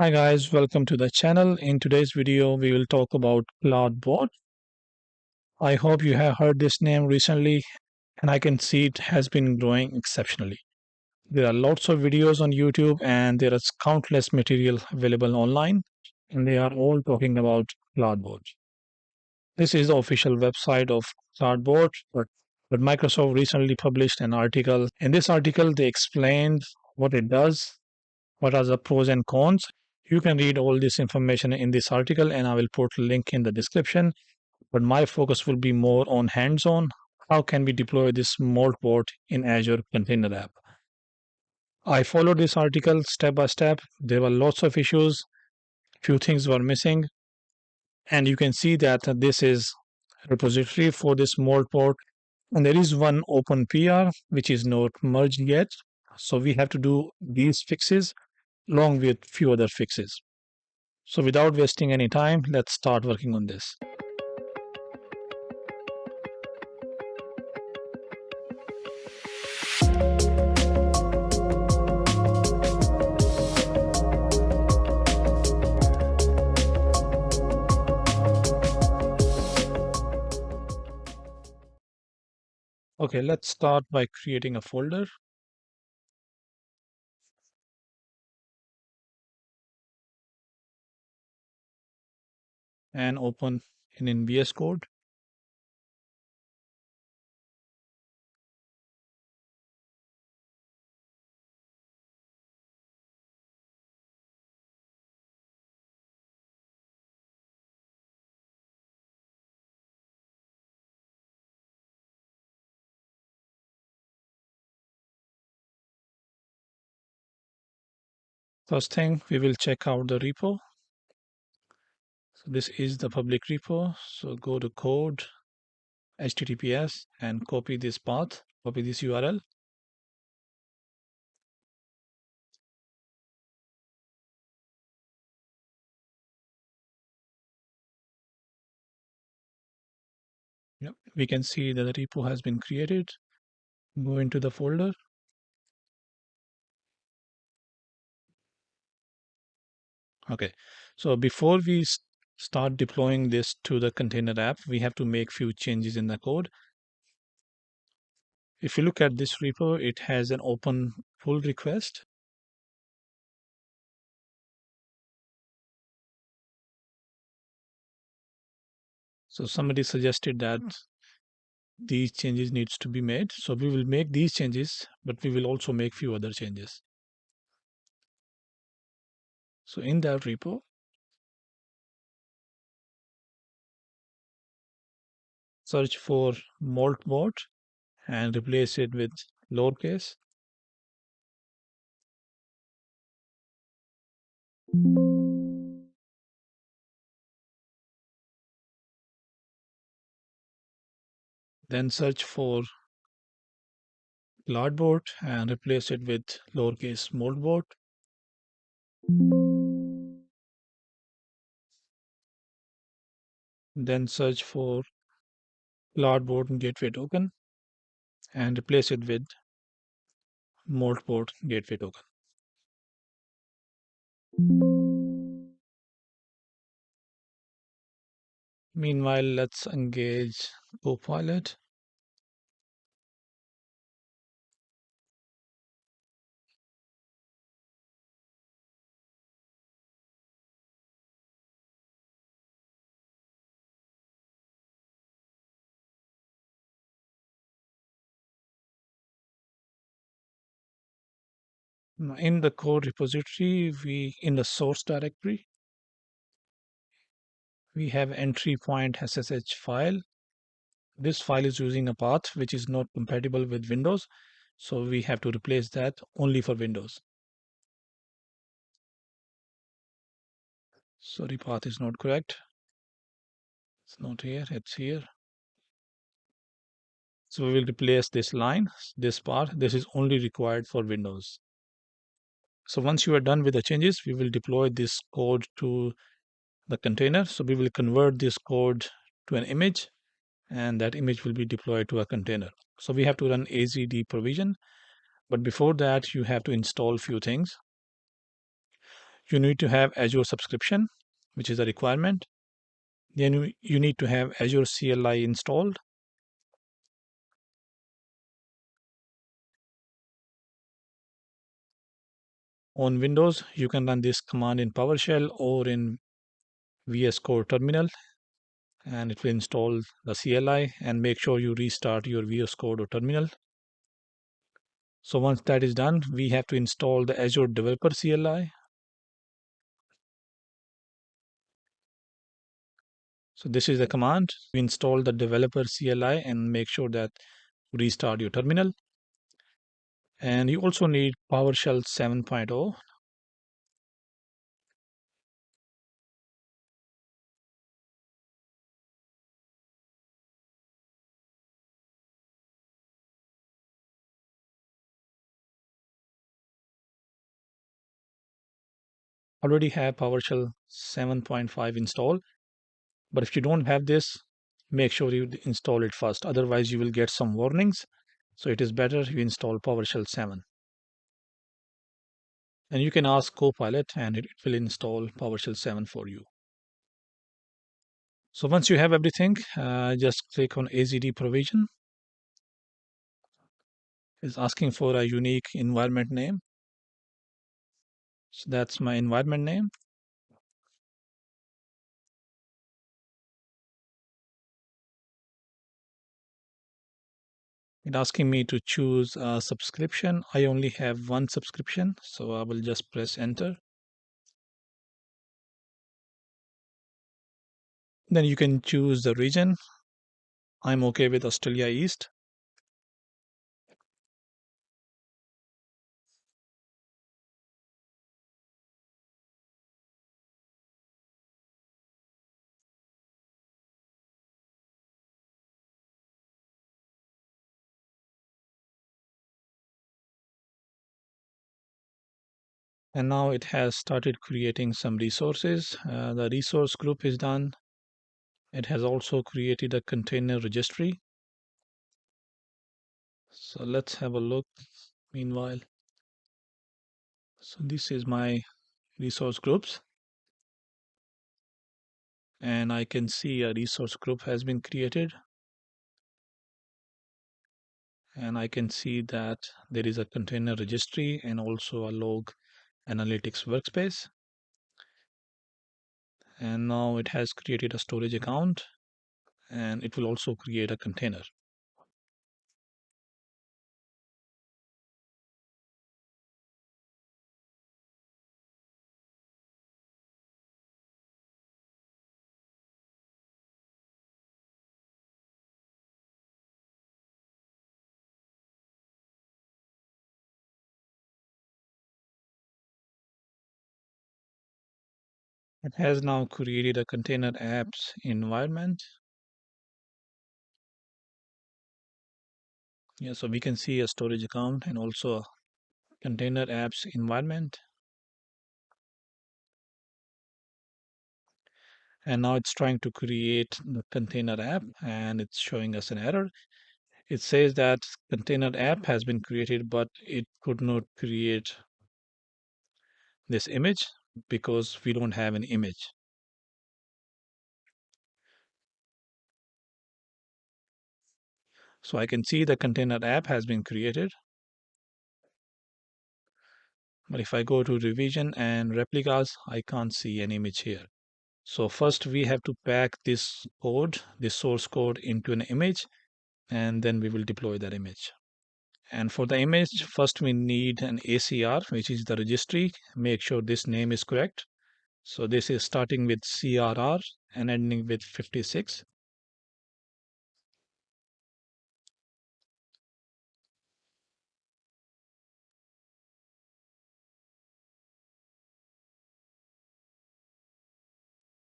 Hi guys, welcome to the channel. In today's video, we will talk about CloudBot. I hope you have heard this name recently and I can see it has been growing exceptionally. There are lots of videos on YouTube and there is countless material available online and they are all talking about CloudBot. This is the official website of CloudBot, but Microsoft recently published an article. In this article, they explained what it does, what are the pros and cons. You can read all this information in this article and I will put a link in the description. But my focus will be more on hands-on. How can we deploy this Moltbot in Azure Container App? I followed this article step by step. There were lots of issues. Few things were missing. And you can see that this is repository for this Moltbot. And there is one open PR which is not merged yet. So we have to do these fixes along with few other fixes. So without wasting any time, let's start working on this. Okay, let's start by creating a folder and open in VS Code. First thing, we will check out the repo. So this is the public repo. So go to code, HTTPS, and copy this path, copy this URL. Yep, we can see that the repo has been created. Go into the folder. Okay, so before we start deploying this to the container app, we have to make few changes in the code. If you look at this repo, it has an open pull request. So somebody suggested that these changes needs to be made. So we will make these changes, but we will also make few other changes. So in that repo, search for Moltbot and replace it with lowercase. Then search for Cloudbot and replace it with lowercase Moltbot. Then search for Cloudbot gateway token and replace it with Moltbot gateway token. Meanwhile, let's engage Copilot. Now, in the code repository, in the source directory, we have entry point SSH file. This file is using a path which is not compatible with Windows. So we have to replace that only for Windows. Sorry, path is not correct. It's not here, it's here. So we will replace this line, this part. This is only required for Windows. So once you are done with the changes, we will deploy this code to the container. So we will convert this code to an image and that image will be deployed to a container. So we have to run azd provision. But before that, you have to install few things. You need to have Azure subscription, which is a requirement. Then you need to have Azure CLI installed. On Windows, you can run this command in PowerShell or in VS Code terminal, and it will install the CLI, and make sure you restart your VS Code or terminal. So once that is done, we have to install the Azure Developer CLI. So this is the command. We install the developer CLI and make sure that restart your terminal. And you also need PowerShell 7.0. Already have PowerShell 7.5 installed. But if you don't have this, make sure you install it first. Otherwise, you will get some warnings. So it is better you install PowerShell 7. And you can ask Copilot and it will install PowerShell 7 for you. So once you have everything, just click on AZD provision. It's asking for a unique environment name. So that's my environment name. It's asking me to choose a subscription. I only have one subscription, so I will just press enter. Then you can choose the region. I'm okay with Australia East. And now it has started creating some resources. The resource group is done. It has also created a container registry. So let's have a look meanwhile. So this is my resource groups. And I can see a resource group has been created. And I can see that there is a container registry and also a log analytics workspace. And now it has created a storage account, and it will also create a container. It has now created a container apps environment. Yeah, so we can see a storage account and also a container apps environment. And now it's trying to create the container app and it's showing us an error. It says that container app has been created, but it could not create this image because we don't have an image. So I can see the container app has been created. But if I go to revision and replicas, I can't see an image here. So first we have to pack this code, this source code into an image, and then we will deploy that image. And for the image, first we need an ACR, which is the registry. Make sure this name is correct. So this is starting with CRR and ending with 56.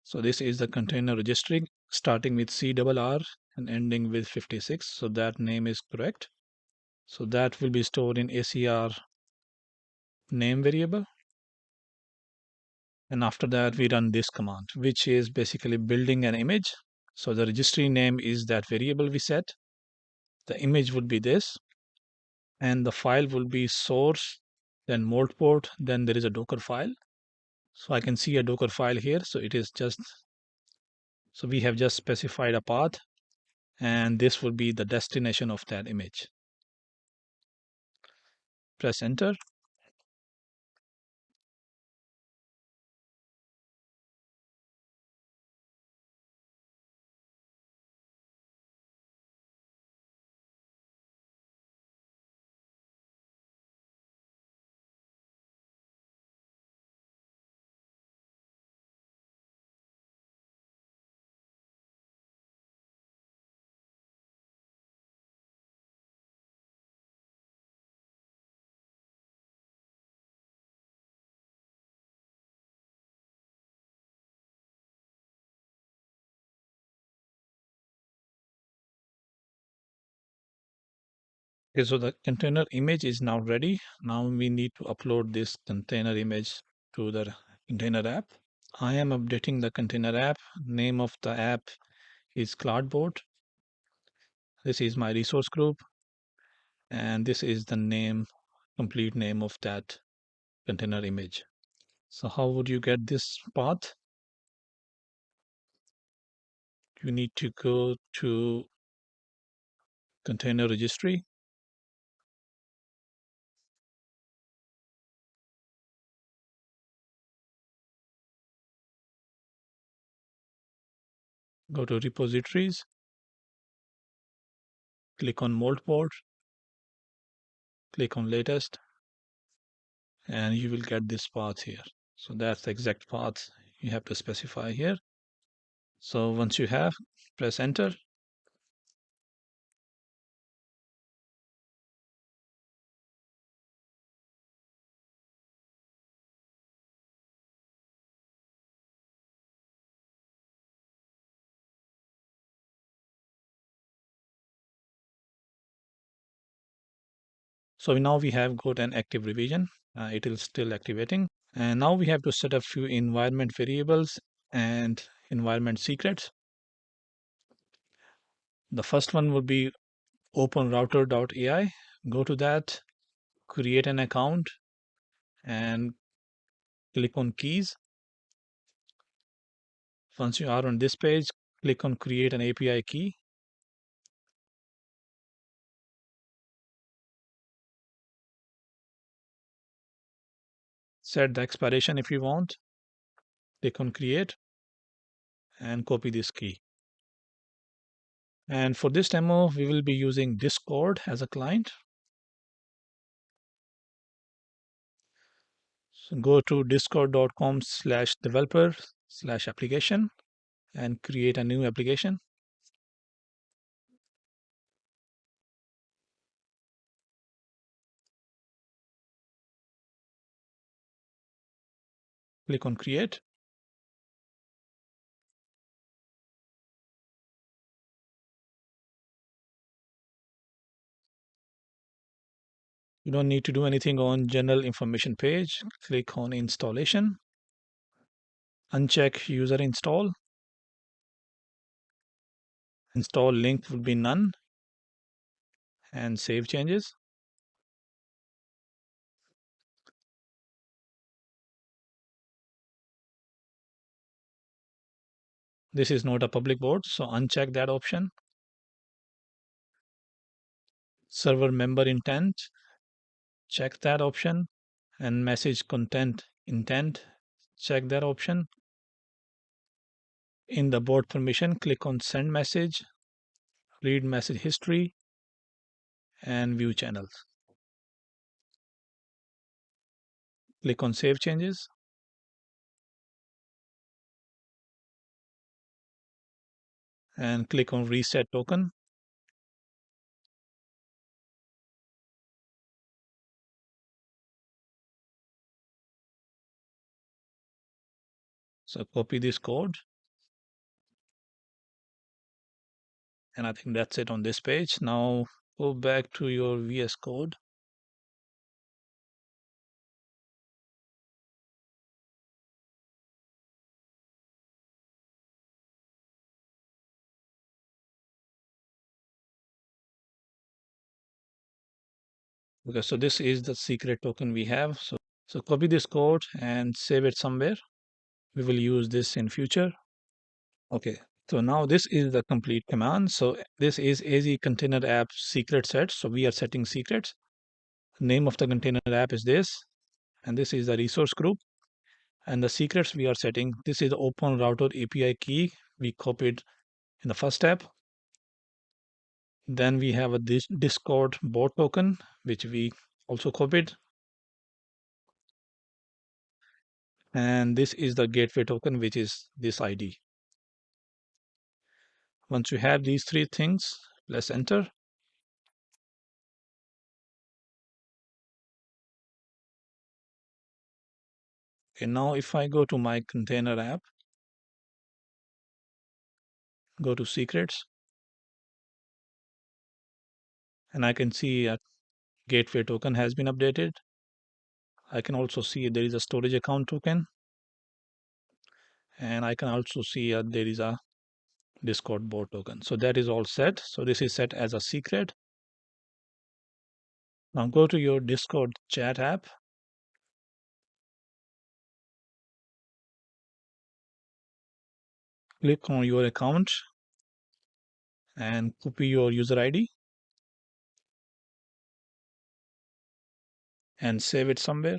So this is the container registry starting with CRR and ending with 56. So that name is correct. So that will be stored in ACR name variable. And after that, we run this command, which is basically building an image. So the registry name is that variable we set. The image would be this, and the file will be source, then Moltbot, then there is a Docker file. So I can see a Docker file here. So it is just, so we have just specified a path, and this will be the destination of that image. Press enter. Okay, so the container image is now ready. Now we need to upload this container image to the container app. I am updating the container app. Name of the app is CloudBot. This is my resource group, and this is the name, complete name of that container image. So how would you get this path? You need to go to Container Registry. Go to repositories, click on Moltbot, click on latest, and you will get this path here. So that's the exact path you have to specify here. So once you have, press enter. So now we have got an active revision. It is still activating. And now we have to set up few environment variables and environment secrets. The first one will be OpenRouter.ai. Go to that, create an account, and click on keys. Once you are on this page, click on create an API key. Set the expiration if you want. Click on create and copy this key. And for this demo, we will be using Discord as a client. So go to discord.com/developer/application and create a new application. Click on create. You don't need to do anything on general information page. Click on installation. Uncheck user install. Install link will be none, and save changes. This is not a public board, so uncheck that option. Server member intent, check that option. And message content intent, check that option. In the board permission, click on send message, read message history, and view channels. Click on save changes. And click on reset token. So copy this code. And I think that's it on this page. Now go back to your VS Code. Okay, so this is the secret token we have. So copy this code and save it somewhere. We will use this in future. Okay, so now this is the complete command. So this is Azure Container App secret set. So we are setting secrets. Name of the container app is this, and this is the resource group. And the secrets we are setting, this is the OpenRouter API key we copied in the first step. Then we have a Discord bot token, which we also copied. And this is the gateway token, which is this ID. Once you have these three things, let's enter. Okay, now if I go to my container app, go to secrets, and I can see a gateway token has been updated. I can also see there is a storage account token, and I can also see there is a Discord bot token. So that is all set. So this is set as a secret. Now go to your Discord chat app. Click on your account and copy your user ID and save it somewhere.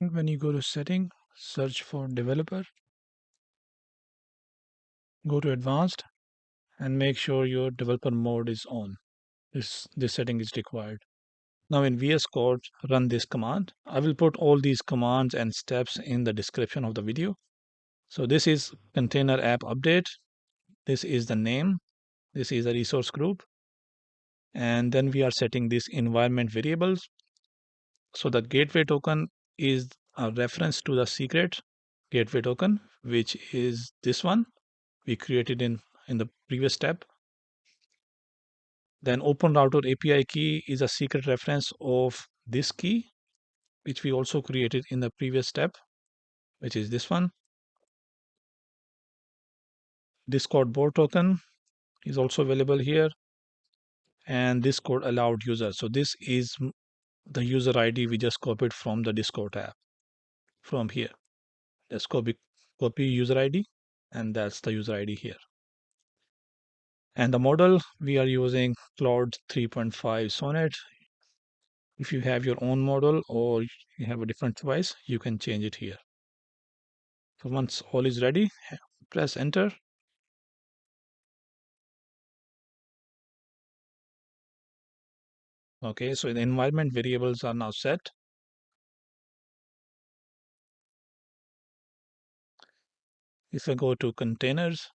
And when you go to setting, search for developer, go to advanced and make sure your developer mode is on. This setting is required. Now in VS Code, run this command. I will put all these commands and steps in the description of the video. So this is container app update. This is the name. This is a resource group. And then we are setting these environment variables. So the gateway token is a reference to the secret gateway token, which is this one we created in the previous step. Then OpenRouter API key is a secret reference of this key, which we also created in the previous step, which is this one. Discord bot token is also available here, and Discord allowed user. So this is the user ID we just copied from the Discord app from here. Let's copy user ID, and that's the user ID here. And the model we are using Cloud 3.5 Sonnet. If you have your own model or you have a different device, you can change it here. So once all is ready, press enter. Okay, so the environment variables are now set. If I go to containers,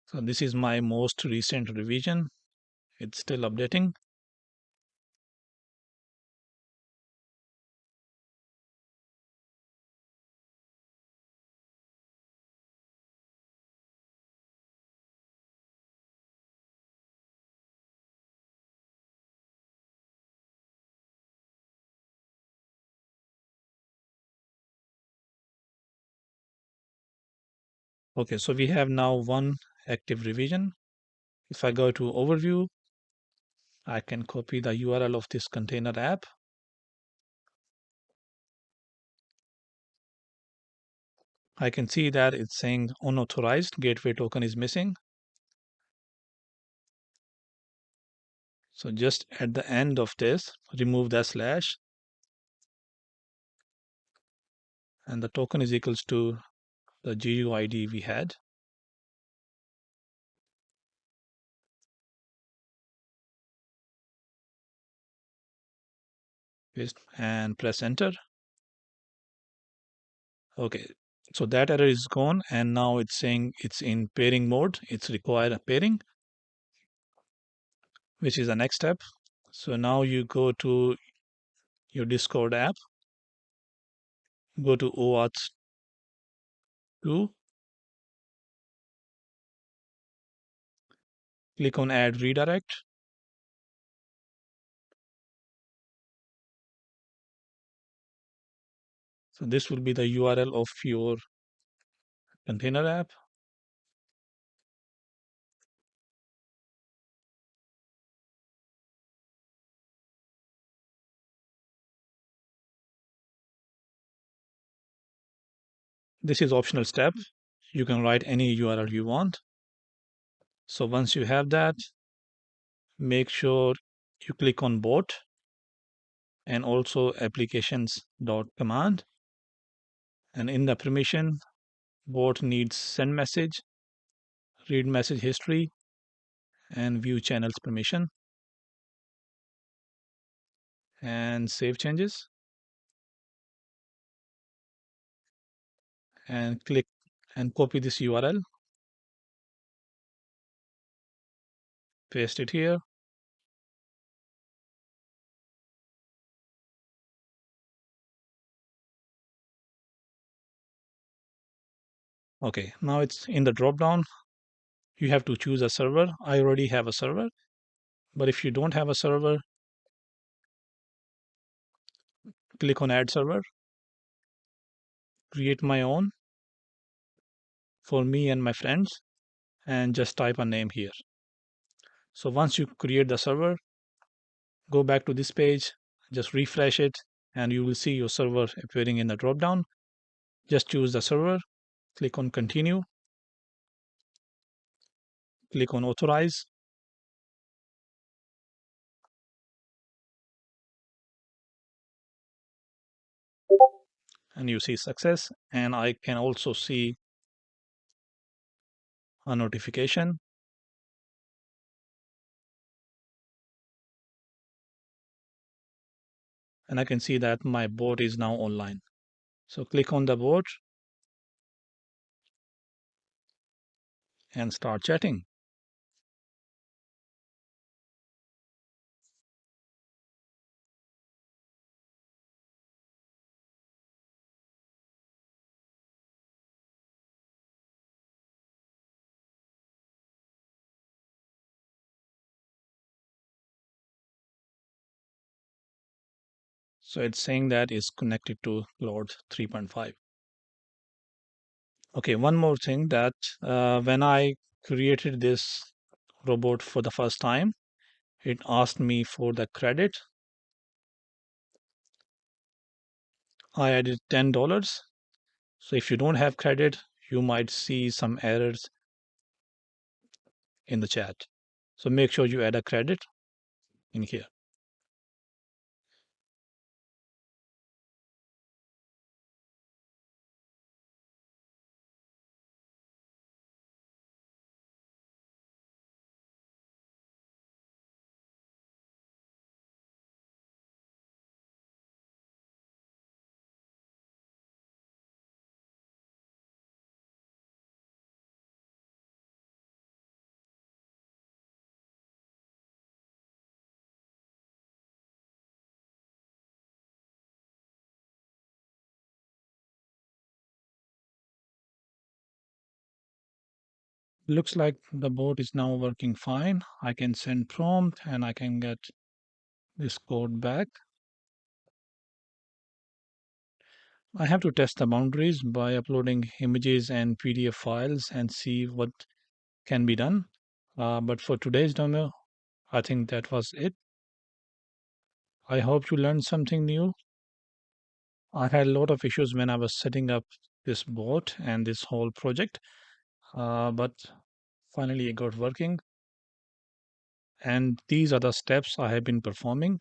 so this is my most recent revision. It's still updating. Okay, so we have now one active revision. If I go to overview, I can copy the URL of this container app. I can see that it's saying unauthorized gateway token is missing. So just at the end of this, remove the slash, and the token is equals to the GUID we had. Paste and press enter. Okay, so that error is gone, and now it's saying it's in pairing mode. It's required a pairing, which is the next step. So now you go to your Discord app, go to OAuth2, click on add redirect. So this will be the URL of your container app. This is optional step. You can write any URL you want. So once you have that, make sure you click on bot and also applications.command. And in the permission, bot needs send message, read message history, and view channels permission, and save changes, and click and copy this URL, paste it here. Okay, now it's in the drop down. You have to choose a server. I already have a server, but if you don't have a server, click on add server, create my own for me and my friends, and just type a name here. So once you create the server, go back to this page, just refresh it, and you will see your server appearing in the drop down. Just choose the server, click on continue, click on authorize, and you see success. And I can also see a notification, and I can see that my bot is now online. So click on the bot and start chatting. So it's saying that is connected to Cloud 3.5. Okay, one more thing that when I created this robot for the first time, it asked me for the credit. I added $10. So if you don't have credit, you might see some errors in the chat. So make sure you add a credit in here. Looks like the bot is now working fine. I can send prompt and I can get this code back. I have to test the boundaries by uploading images and PDF files and see what can be done. But for today's demo, I think that was it. I hope you learned something new. I had a lot of issues when I was setting up this bot and this whole project, but finally it got working. And these are the steps I have been performing.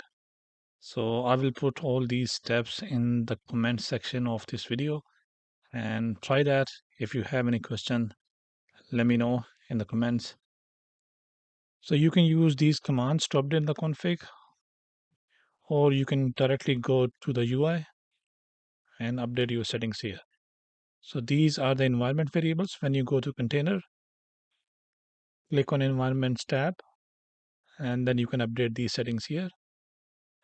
So I will put all these steps in the comment section of this video and try that. If you have any question, let me know in the comments. So you can use these commands to update the config, or you can directly go to the UI and update your settings here. So these are the environment variables. When you go to container, click on environments tab, and then you can update these settings here.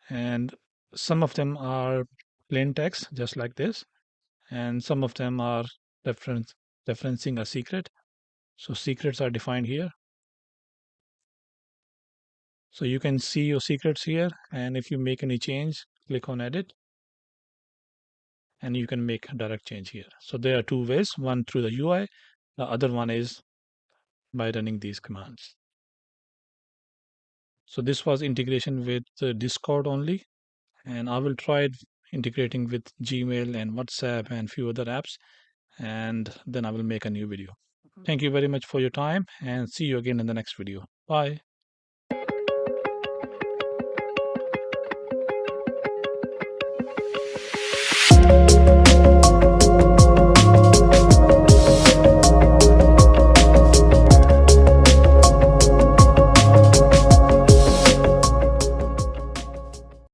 And some of them are plain text, just like this, and some of them are referencing a secret. So secrets are defined here. So you can see your secrets here, and if you make any change, click on edit, and you can make a direct change here. So there are two ways, one through the UI, the other one is by running these commands. So this was integration with Discord only, and I will try integrating with Gmail and WhatsApp and few other apps, and then I will make a new video. Thank you very much for your time and see you again in the next video. Bye.